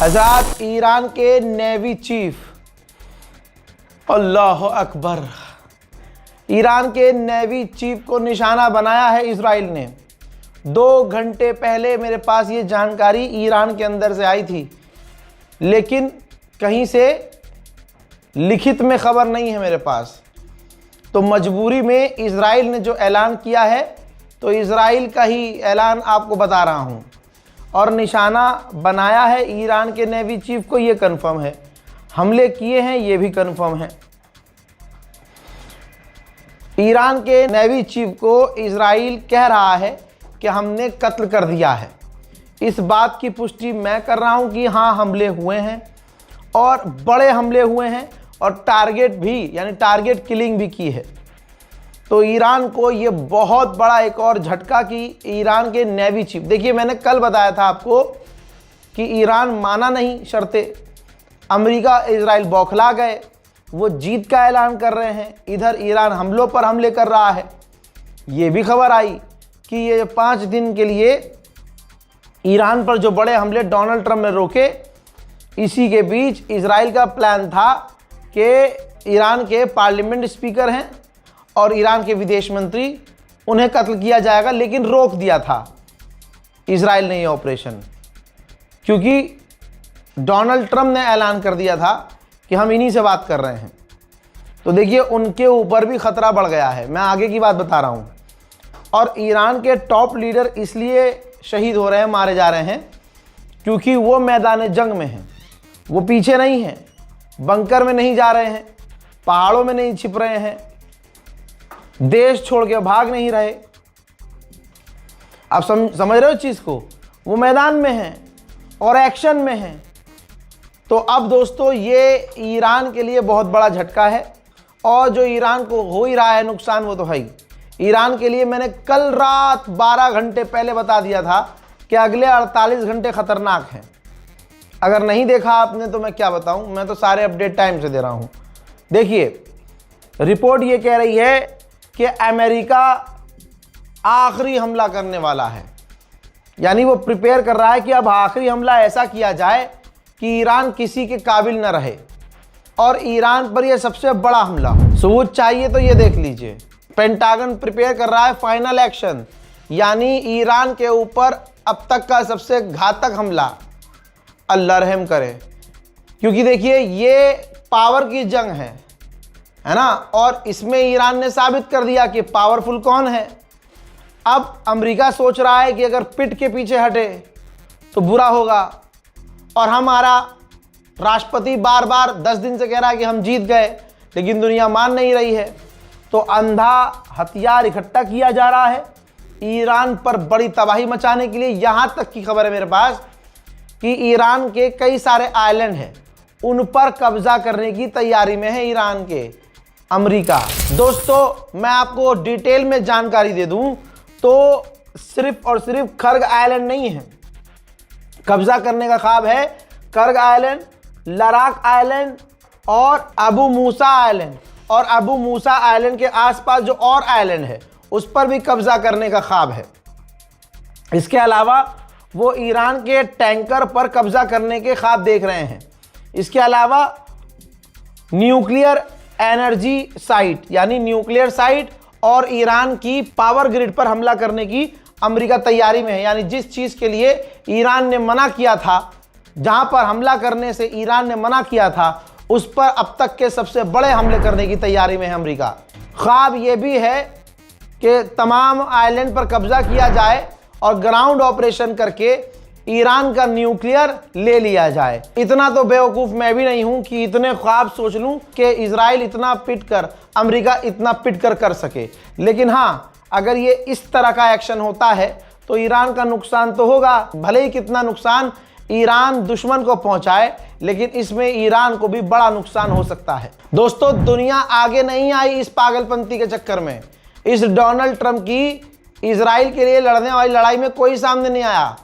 हज़रत ईरान के navy chief, अल्लाह Akbar, Iran के नेवी चीफ को निशाना बनाया है इजराइल ने। 2 घंटे पहले मेरे पास ये जानकारी ईरान के अंदर से आई थी, लेकिन कहीं से लिखित में खबर नहीं है मेरे पास। तो मजबूरी में इजराइल ने जो ऐलान किया है, तो इजराइल का ही ऐलान आपको बता रहा हूँ। और निशाना बनाया है ईरान के नेवी चीफ को, ये कंफर्म है। हमले किए हैं, ये भी कंफर्म है। ईरान के नेवी चीफ को इजराइल कह रहा है कि हमने कत्ल कर दिया है। इस बात की पुष्टि मैं कर रहा हूं कि हाँ, हमले हुए हैं और बड़े हमले हुए हैं और टारगेट भी, यानी टारगेट किलिंग भी की है। तो ईरान को ये बहुत बड़ा एक और झटका कि ईरान के नेवी चीफ, देखिए मैंने कल बताया था आपको कि ईरान माना नहीं शर्तें, अमेरिका इजराइल बौखला गए, वो जीत का ऐलान कर रहे हैं। इधर ईरान हमलों पर हमले कर रहा है। ये भी खबर आई कि ये 5 दिन के लिए ईरान पर जो बड़े हमले डोनाल्ड ट्रंप ने रोके, इसी के बीच इजराइल का प्लान था कि ईरान के पार्लियामेंट स्पीकर हैं और ईरान के विदेश मंत्री, उन्हें कत्ल किया जाएगा, लेकिन रोक दिया था इजराइल ने ये ऑपरेशन, क्योंकि डोनाल्ड ट्रंप ने ऐलान कर दिया था कि हम इन्हीं से बात कर रहे हैं। तो देखिए उनके ऊपर भी खतरा बढ़ गया है। मैं आगे की बात बता रहा हूँ। और ईरान के टॉप लीडर इसलिए शहीद हो रहे हैं, मारे जा रहे हैं, क्योंकि वो मैदान जंग में हैं। वो पीछे नहीं हैं, बंकर में नहीं जा रहे हैं, पहाड़ों में नहीं छिप रहे हैं, देश छोड़ के भाग नहीं रहे। आप समझ रहे हो चीज़ को? वो मैदान में हैं और एक्शन में हैं। तो अब दोस्तों ये ईरान के लिए बहुत बड़ा झटका है, और जो ईरान को हो ही रहा है नुकसान, वो तो है ही। ईरान के लिए मैंने कल रात 12 घंटे पहले बता दिया था कि अगले 48 घंटे खतरनाक हैं। अगर नहीं देखा आपने तो मैं क्या बताऊं, मैं तो सारे अपडेट टाइम से दे रहा हूं। देखिए रिपोर्ट ये कह रही है कि अमेरिका आखिरी हमला करने वाला है, यानी वो प्रिपेयर कर रहा है कि अब आखिरी हमला ऐसा किया जाए कि ईरान किसी के काबिल न रहे और ईरान पर यह सबसे बड़ा हमला हो। सबूत चाहिए तो ये देख लीजिए, पेंटागन प्रिपेयर कर रहा है फाइनल एक्शन, यानी ईरान के ऊपर अब तक का सबसे घातक हमला। अल्लाह रहम करे, क्योंकि देखिए ये पावर की जंग है ना, और इसमें ईरान ने साबित कर दिया कि पावरफुल कौन है। अब अमेरिका सोच रहा है कि अगर पिट के पीछे हटे तो बुरा होगा, और हमारा राष्ट्रपति बार बार 10 दिन से कह रहा है कि हम जीत गए, लेकिन दुनिया मान नहीं रही है। तो अंधा हथियार इकट्ठा किया जा रहा है ईरान पर बड़ी तबाही मचाने के लिए। यहाँ तक की खबर है मेरे पास कि ईरान के कई सारे आइलैंड हैं, उन पर कब्जा करने की तैयारी में है ईरान के अमेरिका। दोस्तों मैं आपको डिटेल में जानकारी दे दूं तो सिर्फ और सिर्फ खर्ग आइलैंड नहीं है कब्जा करने का ख्वाब है। कर्ग आइलैंड, लराक आइलैंड और अबू मूसा आइलैंड, और अबू मूसा आइलैंड के आसपास जो और आइलैंड है उस पर भी कब्जा करने का ख्वाब है। इसके अलावा वो ईरान के टैंकर पर कब्जा करने के ख्वाब देख रहे हैं। इसके अलावा न्यूक्लियर एनर्जी साइट, यानी न्यूक्लियर साइट और ईरान की पावर ग्रिड पर हमला करने की अमेरिका तैयारी में है। यानी जिस चीज़ के लिए ईरान ने मना किया था, जहां पर हमला करने से ईरान ने मना किया था, उस पर अब तक के सबसे बड़े हमले करने की तैयारी में है अमेरिका। ख्वाब यह भी है कि तमाम आइलैंड पर कब्जा किया जाए और ग्राउंड ऑपरेशन करके ईरान का न्यूक्लियर ले लिया जाए। इतना तो बेवकूफ़ मैं भी नहीं हूं कि इतने ख्वाब सोच लूं कि इजराइल इतना पिट कर, अमेरिका इतना पिट कर सके। लेकिन हाँ, अगर ये इस तरह का एक्शन होता है तो ईरान का नुकसान तो होगा, भले ही कितना नुकसान ईरान दुश्मन को पहुंचाए, लेकिन इसमें ईरान को भी बड़ा नुकसान हो सकता है। दोस्तों दुनिया आगे नहीं आई इस पागलपंती के चक्कर में। इस डोनाल्ड ट्रंप की इजराइल के लिए लड़ने वाली लड़ाई में कोई सामने नहीं आया,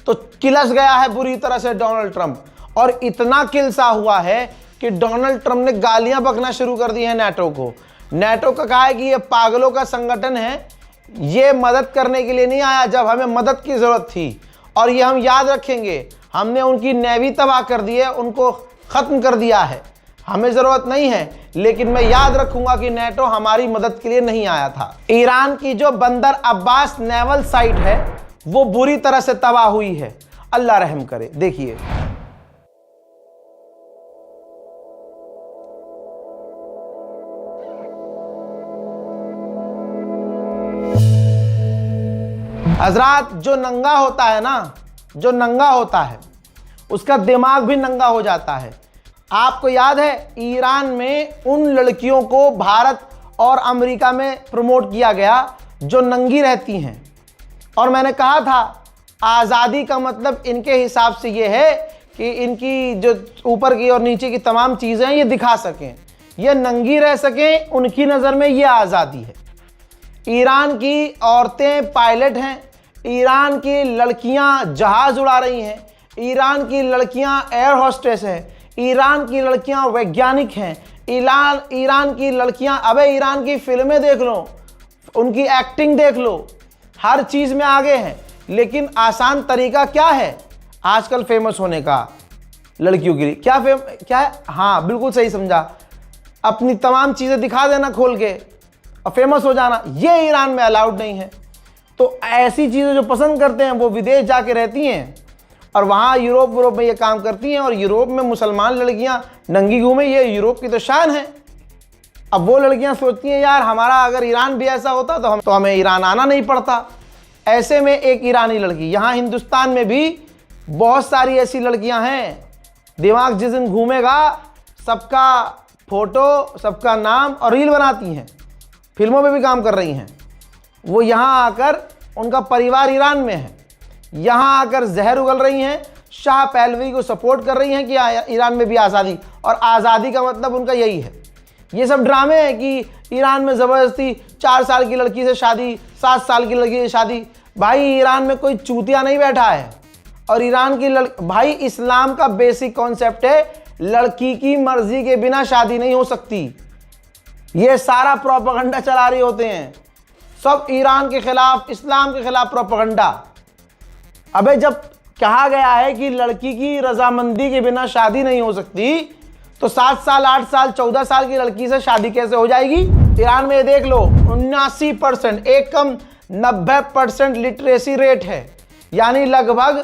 तो किलस गया है बुरी तरह से डोनाल्ड ट्रंप। और इतना किलसा हुआ है कि डोनाल्ड ट्रंप ने गालियां बकना शुरू कर दी है नेटो को। नेटो का कहा है कि ये पागलों का संगठन है, ये मदद करने के लिए नहीं आया जब हमें मदद की जरूरत थी, और ये हम याद रखेंगे। हमने उनकी नेवी तबाह कर दी है, उनको ख़त्म कर दिया है, हमें ज़रूरत नहीं है। लेकिन मैं याद रखूंगा कि नेटो हमारी मदद के लिए नहीं आया था। ईरान की जो बंदर अब्बास नेवल साइट है वो बुरी तरह से तबाह हुई है, अल्लाह रहम करे। देखिए हजरात, जो नंगा होता है ना, जो नंगा होता है उसका दिमाग भी नंगा हो जाता है। आपको याद है ईरान में उन लड़कियों को भारत और अमेरिका में प्रमोट किया गया जो नंगी रहती हैं, और मैंने कहा था आज़ादी का मतलब इनके हिसाब से ये है कि इनकी जो ऊपर की और नीचे की तमाम चीज़ें ये दिखा सकें, ये नंगी रह सकें, उनकी नज़र में ये आज़ादी है। ईरान की औरतें पायलट हैं, ईरान की लड़कियां जहाज़ उड़ा रही हैं, ईरान की लड़कियां एयर होस्टेस हैं, ईरान की लड़कियां वैज्ञानिक हैं, ईरान की लड़कियां, अबे ईरान की फिल्में देख लो, उनकी एक्टिंग देख लो, हर चीज़ में आगे हैं। लेकिन आसान तरीका क्या है आजकल फेमस होने का लड़कियों के लिए? क्या है? हाँ बिल्कुल सही समझा, अपनी तमाम चीज़ें दिखा देना खोल के और फेमस हो जाना। ये ईरान में अलाउड नहीं है। तो ऐसी चीज़ें जो पसंद करते हैं वो विदेश जाके रहती हैं और वहाँ यूरोप में ये काम करती हैं, और यूरोप में मुसलमान लड़कियाँ नंगी घूमे, ये यूरोप की तो शान है। अब वो लड़कियाँ सोचती हैं यार हमारा अगर ईरान भी ऐसा होता तो हमें ईरान आना नहीं पड़ता। ऐसे में एक ईरानी लड़की, यहाँ हिंदुस्तान में भी बहुत सारी ऐसी लड़कियाँ हैं, दिमाग जिस दिन घूमेगा सबका फोटो, सबका नाम और रील बनाती हैं, फिल्मों में भी काम कर रही हैं। वो यहाँ आकर, उनका परिवार ईरान में है, यहाँ आकर जहर उगल रही हैं, शाह पहलवी को सपोर्ट कर रही हैं कि ईरान में भी आज़ादी, और आज़ादी का मतलब उनका यही है। ये सब ड्रामे हैं कि ईरान में ज़बरदस्ती 4 साल की लड़की से शादी, 7 साल की लड़की से शादी। भाई ईरान में कोई चूतिया नहीं बैठा है, और ईरान की भाई इस्लाम का बेसिक कॉन्सेप्ट है लड़की की मर्जी के बिना शादी नहीं हो सकती। ये सारा प्रोपेगेंडा चला रहे होते हैं सब ईरान के खिलाफ, इस्लाम के खिलाफ प्रोपेगेंडा। अबे जब कहा गया है कि लड़की की रजामंदी के बिना शादी नहीं हो सकती, तो 7 साल, 8 साल, 14 साल की लड़की से शादी कैसे हो जाएगी? ईरान में देख लो 79%, एक कम 90% लिटरेसी रेट है, यानी लगभग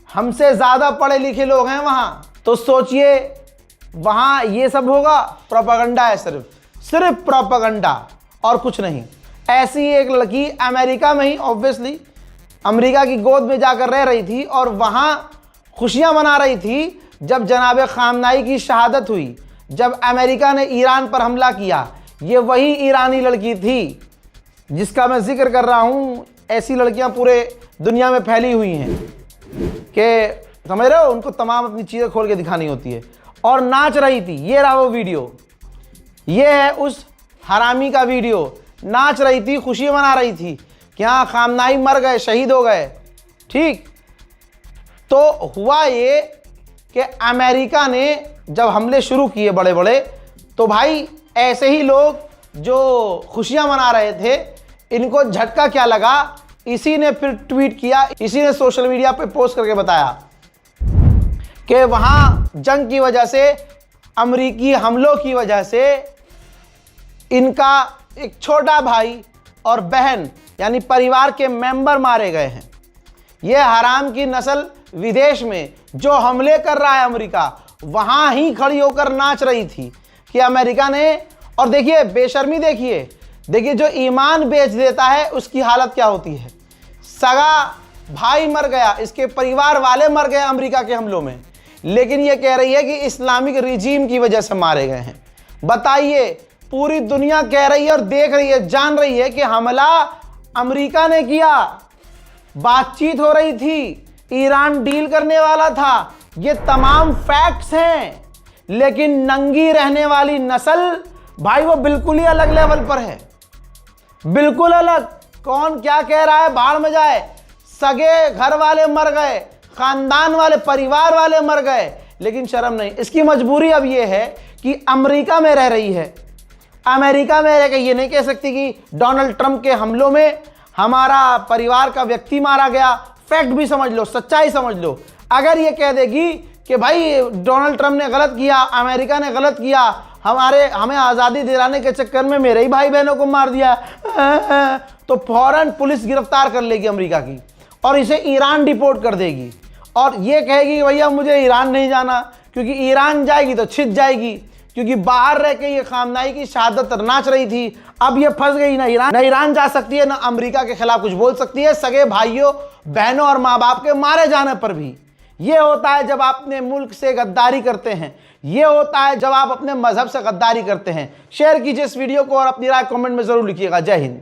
हमसे ज़्यादा पढ़े लिखे लोग हैं वहाँ। तो सोचिए वहाँ ये सब होगा, प्रोपेगेंडा है, सिर्फ प्रोपेगेंडा और कुछ नहीं। ऐसी एक लड़की अमेरिका में ही ऑब्वियसली अमेरिका की गोद में जाकर रह रही थी और वहाँ खुशियाँ मना रही थी जब जनाब खामनाई की शहादत हुई, जब अमेरिका ने ईरान पर हमला किया। ये वही ईरानी लड़की थी जिसका मैं जिक्र कर रहा हूँ। ऐसी लड़कियाँ पूरे दुनिया में फैली हुई हैं कि समझ रहे हो, उनको तमाम अपनी चीज़ें खोल के दिखानी होती है, और नाच रही थी। ये रहा वो वीडियो, ये है उस हरामी का वीडियो, नाच रही थी, खुशी मना रही थी कि हाँ खामनाई मर गए, शहीद हो गए। ठीक, तो हुआ ये कि अमेरिका ने जब हमले शुरू किए बड़े बड़े, तो भाई ऐसे ही लोग जो खुशियां मना रहे थे, इनको झटका क्या लगा, इसी ने फिर ट्वीट किया, इसी ने सोशल मीडिया पे पोस्ट करके बताया कि वहाँ जंग की वजह से, अमरीकी हमलों की वजह से इनका एक छोटा भाई और बहन यानी परिवार के मेंबर मारे गए हैं। ये हराम की नस्ल विदेश में जो हमले कर रहा है अमेरिका, वहाँ ही खड़ी होकर नाच रही थी कि अमेरिका ने, और देखिए बेशर्मी, देखिए जो ईमान बेच देता है उसकी हालत क्या होती है। सगा भाई मर गया, इसके परिवार वाले मर गए अमेरिका के हमलों में, लेकिन ये कह रही है कि इस्लामिक रिजीम की वजह से मारे गए हैं। बताइए, पूरी दुनिया कह रही है और देख रही है, जान रही है कि हमला अमेरिका ने किया, बातचीत हो रही थी, ईरान डील करने वाला था, ये तमाम फैक्ट्स हैं। लेकिन नंगी रहने वाली नस्ल भाई वो बिल्कुल ही अलग लेवल पर है, बिल्कुल अलग। कौन क्या कह रहा है बाहर में जाए, सगे घर वाले मर गए, खानदान वाले, परिवार वाले मर गए, लेकिन शर्म नहीं। इसकी मजबूरी अब ये है कि अमेरिका में रह रही है, अमेरिका में रह के ये नहीं कह सकती कि डोनाल्ड ट्रंप के हमलों में हमारा परिवार का व्यक्ति मारा गया। फैक्ट भी समझ लो, सच्चाई समझ लो, अगर ये कह देगी कि भाई डोनाल्ड ट्रंप ने गलत किया, अमेरिका ने गलत किया, हमें आज़ादी दिलाने के चक्कर में मेरे ही भाई बहनों को मार दिया, तो फौरन पुलिस गिरफ्तार कर लेगी अमेरिका की और इसे ईरान डिपोर्ट कर देगी। और ये कहेगी कि भैया मुझे ईरान नहीं जाना, क्योंकि ईरान जाएगी तो छिद जाएगी, क्योंकि बाहर रह के ये खामनाई की शहादत नाच रही थी। अब ये फंस गई, ना ईरान जा सकती है, ना अमेरिका के खिलाफ कुछ बोल सकती है, सगे भाइयों बहनों और माँ बाप के मारे जाने पर भी। ये होता है जब आप अपने मुल्क से गद्दारी करते हैं, ये होता है जब आप अपने मजहब से गद्दारी करते हैं। शेयर कीजिए इस वीडियो को और अपनी राय कमेंट में जरूर लिखिएगा। जय हिंद।